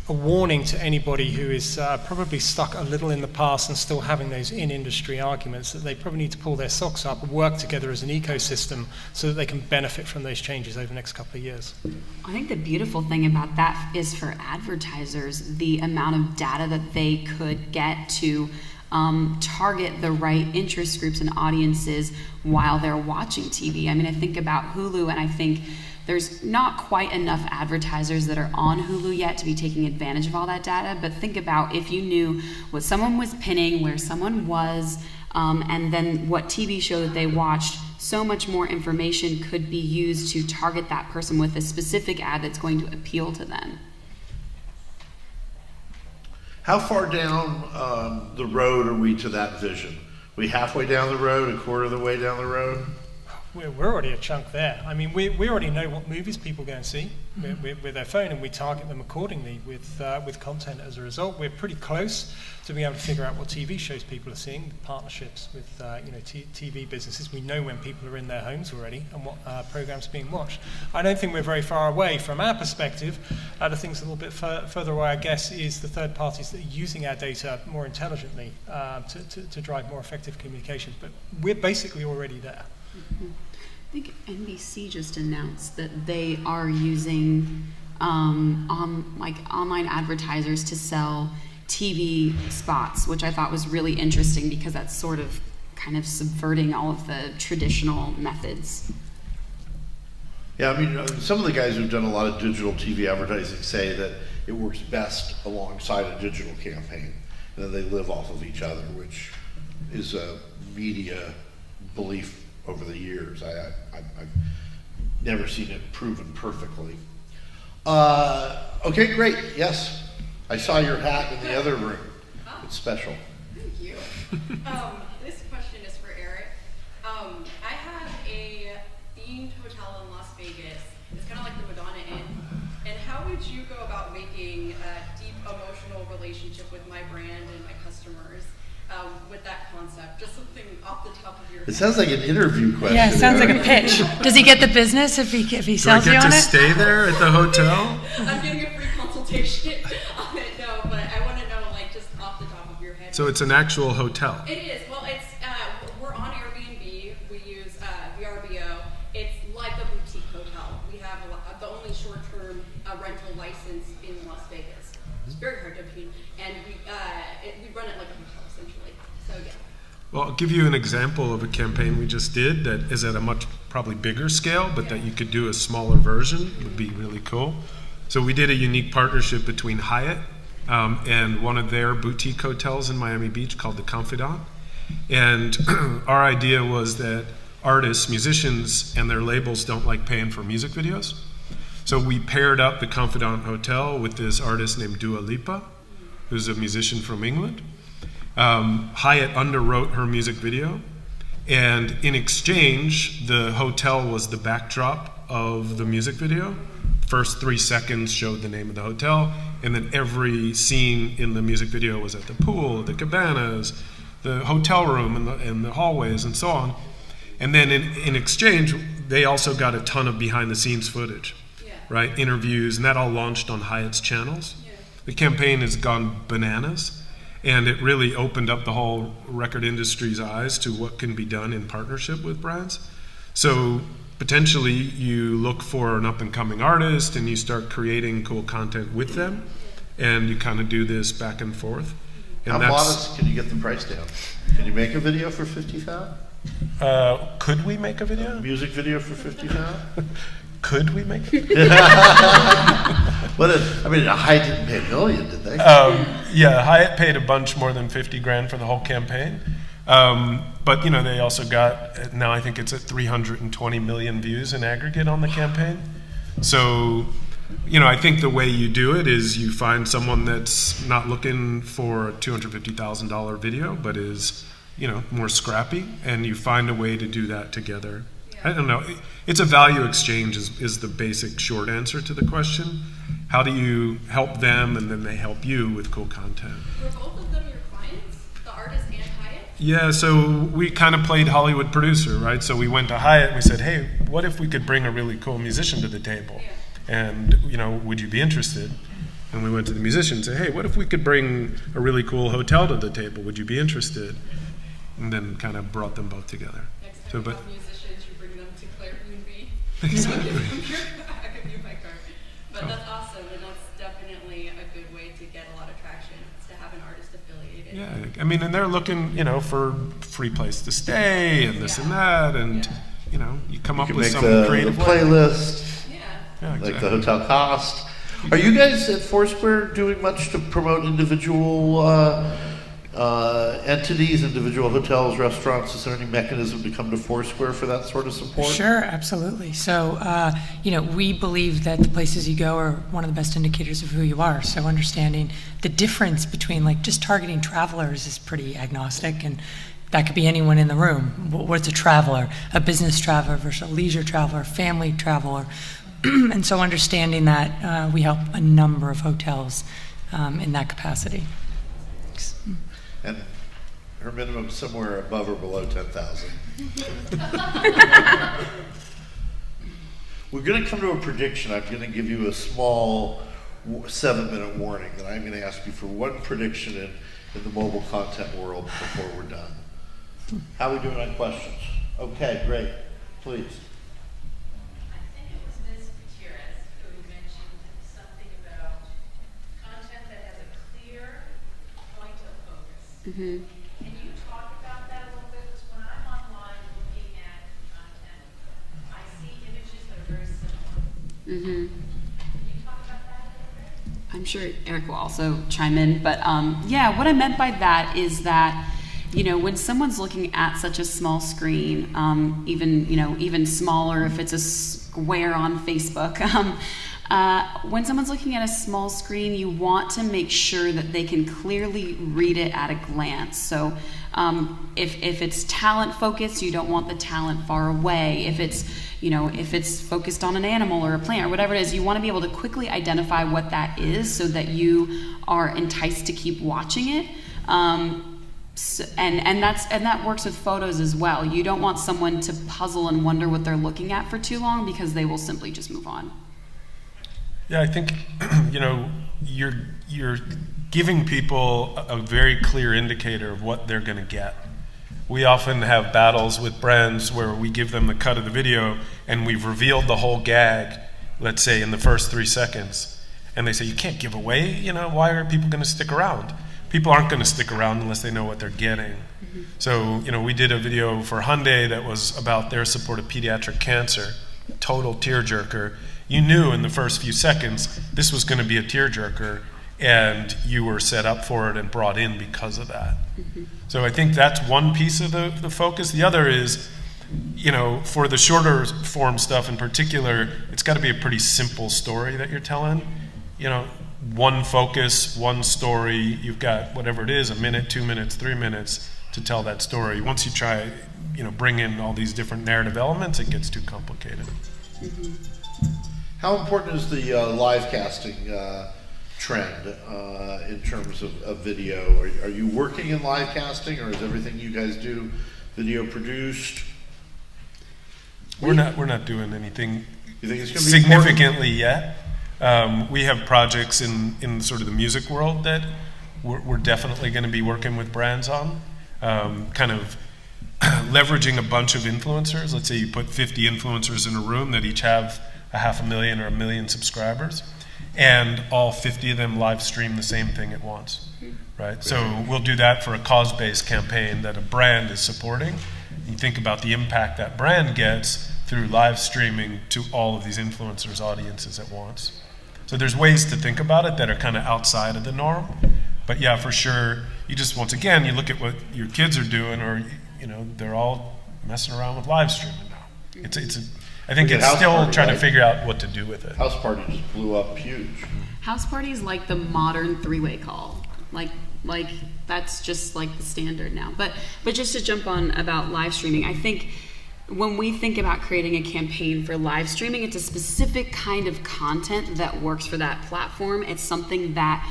a warning to anybody who is probably stuck a little in the past and still having those in-industry arguments, that they probably need to pull their socks up and work together as an ecosystem so that they can benefit from those changes over the next couple of years. I think the beautiful thing about that is for advertisers, the amount of data that they could get to target the right interest groups and audiences while they're watching TV. I mean, I think about Hulu, and I think there's not quite enough advertisers that are on Hulu yet to be taking advantage of all that data, but think about if you knew what someone was pinning, where someone was, and then what TV show that they watched, so much more information could be used to target that person with a specific ad that's going to appeal to them. How far down the road are we to that vision? We halfway down the road, a quarter of the way down the road? We're already a chunk there. I mean, we already know what movies people go and see with their phone, and we target them accordingly with content as a result. We're pretty close to being able to figure out what TV shows people are seeing, partnerships with TV businesses. We know when people are in their homes already and what programs are being watched. I don't think we're very far away from our perspective. The things a little bit further away, I guess, is the third parties that are using our data more intelligently to drive more effective communications. But we're basically already there. I think NBC just announced that they are using online advertisers to sell TV spots, which I thought was really interesting because that's sort of kind of subverting all of the traditional methods. Yeah, I mean, some of the guys who've done a lot of digital TV advertising say that it works best alongside a digital campaign, and that they live off of each other, which is a media belief over the years. I've never seen it proven perfectly. Okay, great. Yes, I saw your hat in the other room. It's special. Thank you. This question is for Eric. I have a themed hotel in Las Vegas. It's kind of like the Madonna Inn. And how would you go about making a deep emotional relationship with my brand and my customers with that concept? Just something off the top of your head. It sounds like an interview question. Yeah, it sounds like a pitch. Does he get the business if he sells you on it? Do I get to stay there at the hotel? I'm getting a free consultation on it, no, but I want to know, like, just off the top of your head. So it's an actual hotel. It is. Well, it's we're on Airbnb. We use VRBO. It's like a boutique hotel. We have the only short-term rental license in Las Vegas. It's very hard to obtain, and we run it like a hotel essentially. So yeah. Well, I'll give you an example of a campaign we just did that is at a much probably bigger scale, but that you could do a smaller version. It would be really cool. So we did a unique partnership between Hyatt and one of their boutique hotels in Miami Beach called The Confidant. And our idea was that artists, musicians, and their labels don't like paying for music videos. So we paired up the Confidant Hotel with this artist named Dua Lipa, who's a musician from England. Hyatt underwrote her music video, and in exchange, the hotel was the backdrop of the music video. First 3 seconds showed the name of the hotel, and then every scene in the music video was at the pool, the cabanas, the hotel room, and the hallways, and so on. And then in exchange, they also got a ton of behind-the-scenes footage, right? Interviews, and that all launched on Hyatt's channels. The campaign has gone bananas. And it really opened up the whole record industry's eyes to what can be done in partnership with brands. So potentially you look for an up-and-coming artist and you start creating cool content with them, and you kind of do this back and forth. And how modest can you get the price down? Can you make a video for $50,000? Could we make a video? Music video for 50 now? Could we make a video? I mean, Hyatt didn't pay $1 million, did they? Yeah, Hyatt paid a bunch more than 50 grand for the whole campaign. But you know, they also got, now I think it's at 320 million views in aggregate on the campaign. So, you know, I think the way you do it is you find someone that's not looking for a $250,000 video, but is, you know, more scrappy, and you find a way to do that together. I don't know. It's a value exchange is the basic short answer to the question. How do you help them, and then they help you with cool content? Were both of them your clients, the artist and Hyatt? Yeah, so we kind of played Hollywood producer, right? So we went to Hyatt and we said, hey, what if we could bring a really cool musician to the table? Yeah. And, you know, would you be interested? And we went to the musician and said, hey, what if we could bring a really cool hotel to the table? Would you be interested? And then kind of brought them both together. Next time So, you but have musicians, you bring them to Claire B&B. Exactly. I give you my card. But that's awesome, and that's definitely a good way to get a lot of traction, is to have an artist affiliated. yeah, I mean, and they're looking, you know, for free place to stay and this and that, and you know, you come up You with make some the creative way. playlist, Yeah. Yeah, like exactly. the hotel cost. Are you guys at Foursquare doing much to promote individual entities, individual hotels, restaurants? Is there any mechanism to come to Foursquare for that sort of support? Sure, absolutely. So, you know, we believe that the places you go are one of the best indicators of who you are. So understanding the difference between like just targeting travelers is pretty agnostic, and that could be anyone in the room. What's a traveler? A business traveler versus a leisure traveler, family traveler. And so understanding that, we help a number of hotels in that capacity. And her minimum somewhere above or below 10,000. We're going to come to a prediction. I'm going to give you a small 7-minute warning that I'm going to ask you for one prediction in the mobile content world before we're done. How are we doing on questions? Okay, great. Please. I think it was Ms. Gutierrez who mentioned something about content that has a clear point of focus. Mm-hmm. Can you talk about that a little bit? Because when I'm online looking at content, I see images that are very similar. Mm-hmm. Can you talk about that a little bit? I'm sure Eric will also chime in, but yeah, what I meant by that is that, you know, when someone's looking at such a small screen, even smaller if it's a square on Facebook, when someone's looking at a small screen, you want to make sure that they can clearly read it at a glance. So if it's talent focused, you don't want the talent far away. If it's focused on an animal or a plant or whatever it is, you want to be able to quickly identify what that is so that you are enticed to keep watching it. And that works with photos as well. You don't want someone to puzzle and wonder what they're looking at for too long, because they will simply just move on. Yeah, I think, you know, you're giving people a very clear indicator of what they're going to get. We often have battles with brands where we give them the cut of the video and we've revealed the whole gag, let's say in the first 3 seconds, and they say, you can't give away, you know, why are people going to stick around? People aren't going to stick around unless they know what they're getting. Mm-hmm. So, you know, we did a video for Hyundai that was about their support of pediatric cancer, total tearjerker. You knew in the first few seconds this was going to be a tearjerker, and you were set up for it and brought in because of that. Mm-hmm. So I think that's one piece of the focus. The other is, you know, for the shorter form stuff in particular, it's got to be a pretty simple story that you're telling. You know, one focus, one story. You've got whatever it is, 1 minute, 2 minutes, 3 minutes to tell that story. Once you try, you know, bring in all these different narrative elements, it gets too complicated. Mm-hmm. How important is the live casting trend in terms of video? Are you working in live casting, or is everything you guys do video produced? We're not doing anything You think it's going to be significantly yet. We have projects in sort of the music world that we're definitely going to be working with brands on, kind of leveraging a bunch of influencers. Let's say you put 50 influencers in a room that each have 500,000 or 1 million subscribers, and all 50 of them live stream the same thing at once, right? So we'll do that for a cause-based campaign that a brand is supporting, You think about the impact that brand gets through live streaming to all of these influencers' audiences at once. So there's ways to think about it that are kind of outside of the norm. But yeah, for sure, you just, once again, you look at what your kids are doing, or, you know, they're all messing around with live streaming now. I think it's still trying to figure out what to do with it. House Party just blew up huge. House Party is like the modern three-way call. Like that's just like the standard now. But just to jump on about live streaming, I think when we think about creating a campaign for live streaming, it's a specific kind of content that works for that platform. It's something that,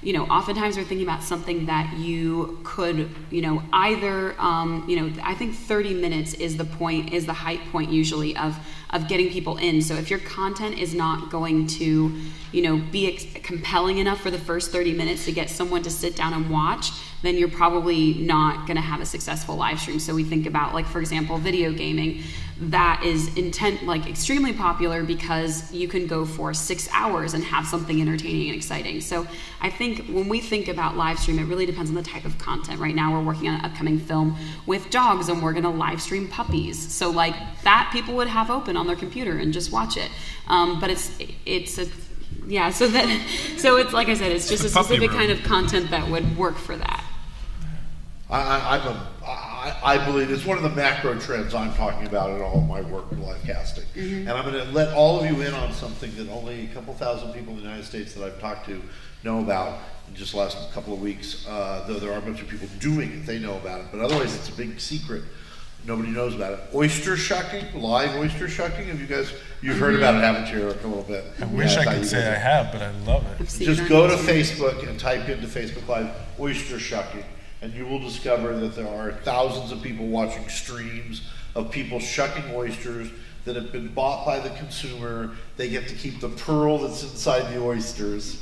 you know, oftentimes we're thinking about something that you could, you know, either, you know, I think 30 minutes is the height point usually of getting people in. So if your content is not going to, you know, be compelling enough for the first 30 minutes to get someone to sit down and watch, then you're probably not going to have a successful live stream. So we think about, like, for example, video gaming. That is extremely popular because you can go for 6 hours and have something entertaining and exciting. So I think when we think about live stream, it really depends on the type of content. Right now we're working on an upcoming film with dogs, and we're going to live stream puppies. So like that, people would have open on their computer and just watch it. But it's it's like I said, it's just a specific kind of content that would work for that. I believe it's one of the macro trends I'm talking about in all of my work in live casting. And I'm going to let all of you in on something that only a couple thousand people in the United States that I've talked to know about in just the last couple of weeks, though there are a bunch of people doing it, they know about it, but otherwise it's a big secret. Nobody knows about it. Oyster shucking, live oyster shucking. You've heard about it, haven't you, Eric, a little bit? I wish I could say I have, but I love it. Just go to Facebook and type into Facebook Live oyster shucking, and you will discover that there are thousands of people watching streams of people shucking oysters that have been bought by the consumer. They get to keep the pearl that's inside the oysters.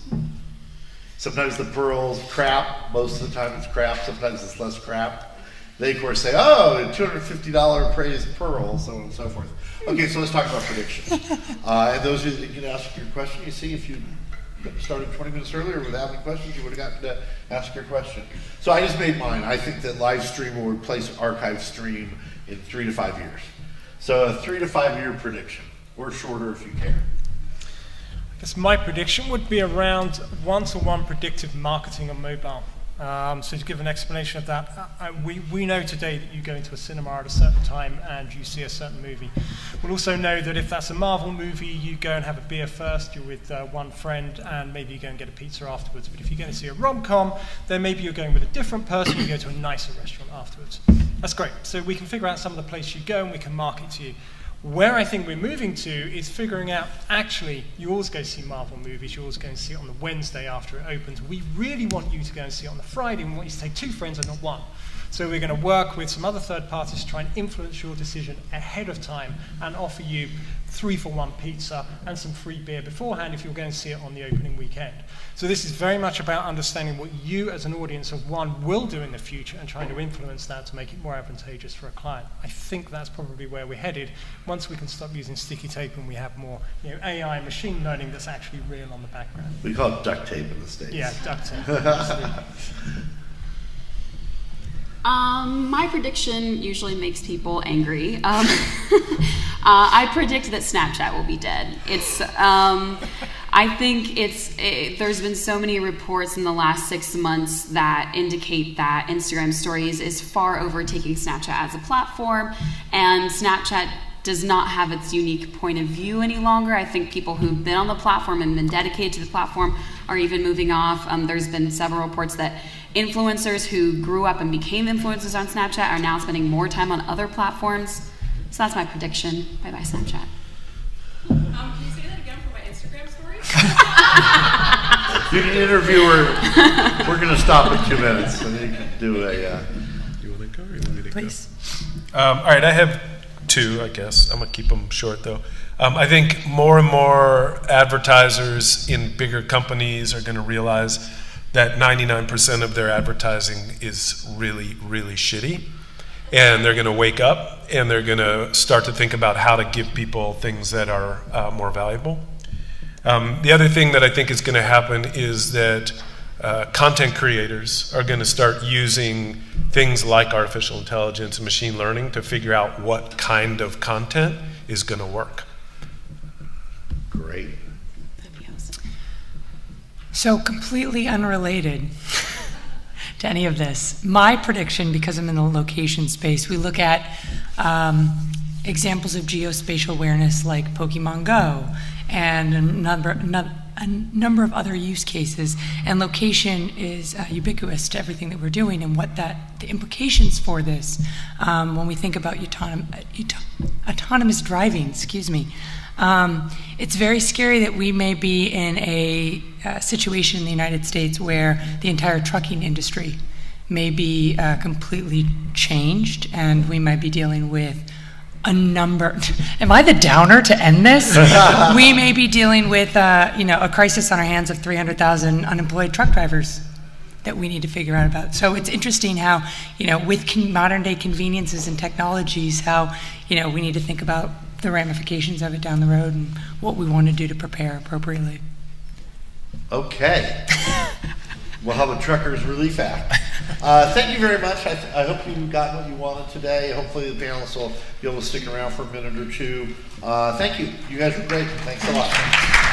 Sometimes the pearl's crap. Most of the time it's crap. Sometimes it's less crap. They, of course, say, oh, $250 appraised pearl, so on and so forth. Okay, so let's talk about predictions. And those of you that can ask your question, you see, if you started 20 minutes earlier without any questions, you would have gotten to ask your question. So I just made mine. I think that live stream will replace archive stream in 3 to 5 years. So a 3 to 5 year prediction, or shorter if you care. I guess my prediction would be around one-to-one predictive marketing on mobile. So to give an explanation of that, we know today that you go into a cinema at a certain time and you see a certain movie. We'll also know that if that's a Marvel movie, you go and have a beer first, you're with one friend, and maybe you go and get a pizza afterwards. But if you're going to see a rom-com, then maybe you're going with a different person, you go to a nicer restaurant afterwards. That's great. So we can figure out some of the places you go and we can market to you. Where I think we're moving to is figuring out, actually, you always go see Marvel movies, you always go and see it on the Wednesday after it opens. We really want you to go and see it on the Friday, we want you to take 2 friends and not 1. So we're going to work with some other third parties to try and influence your decision ahead of time and offer you 3-for-1 pizza and some free beer beforehand if you're going to see it on the opening weekend. So this is very much about understanding what you as an audience of one will do in the future and trying to influence that to make it more advantageous for a client. I think that's probably where we're headed once we can stop using sticky tape and we have more, you know, AI machine learning that's actually real on the background. We call it duct tape in the States. Yeah, duct tape. My prediction usually makes people angry. I predict that Snapchat will be dead. I think there's been so many reports in the last 6 months that indicate that Instagram Stories is far overtaking Snapchat as a platform, and Snapchat does not have its unique point of view any longer. I think people who've been on the platform and been dedicated to the platform are even moving off. There's been several reports that influencers who grew up and became influencers on Snapchat are now spending more time on other platforms. So that's my prediction. Bye-bye, Snapchat. Can you say that again for my Instagram stories? You can interview her. We're going to stop in 2 minutes, and you can do a... You want to go or you want me to Please. go? All right, I have 2, I guess. I'm going to keep them short, though. I think more and more advertisers in bigger companies are going to realize that 99% of their advertising is really, really shitty. And they're going to wake up and they're going to start to think about how to give people things that are more valuable. The other thing that I think is going to happen is that content creators are going to start using things like artificial intelligence and machine learning to figure out what kind of content is going to work. Great. So completely unrelated to any of this, my prediction, because I'm in the location space, we look at examples of geospatial awareness like Pokemon Go and a number of other use cases, and location is ubiquitous to everything that we're doing, and what the implications for this when we think about autonomous driving, it's very scary that we may be in a situation in the United States where the entire trucking industry may be completely changed, and we might be dealing with a number. Am I the downer to end this? We may be dealing with a crisis on our hands of 300,000 unemployed truck drivers that we need to figure out about. So it's interesting how, with modern day conveniences and technologies, how, we need to think about the ramifications of it down the road and what we want to do to prepare appropriately. Okay. We'll have a Truckers Relief Act. Thank you very much. I hope you got what you wanted today. Hopefully the panelists will be able to stick around for a minute or two. Thank you. You guys were great. Thanks a lot.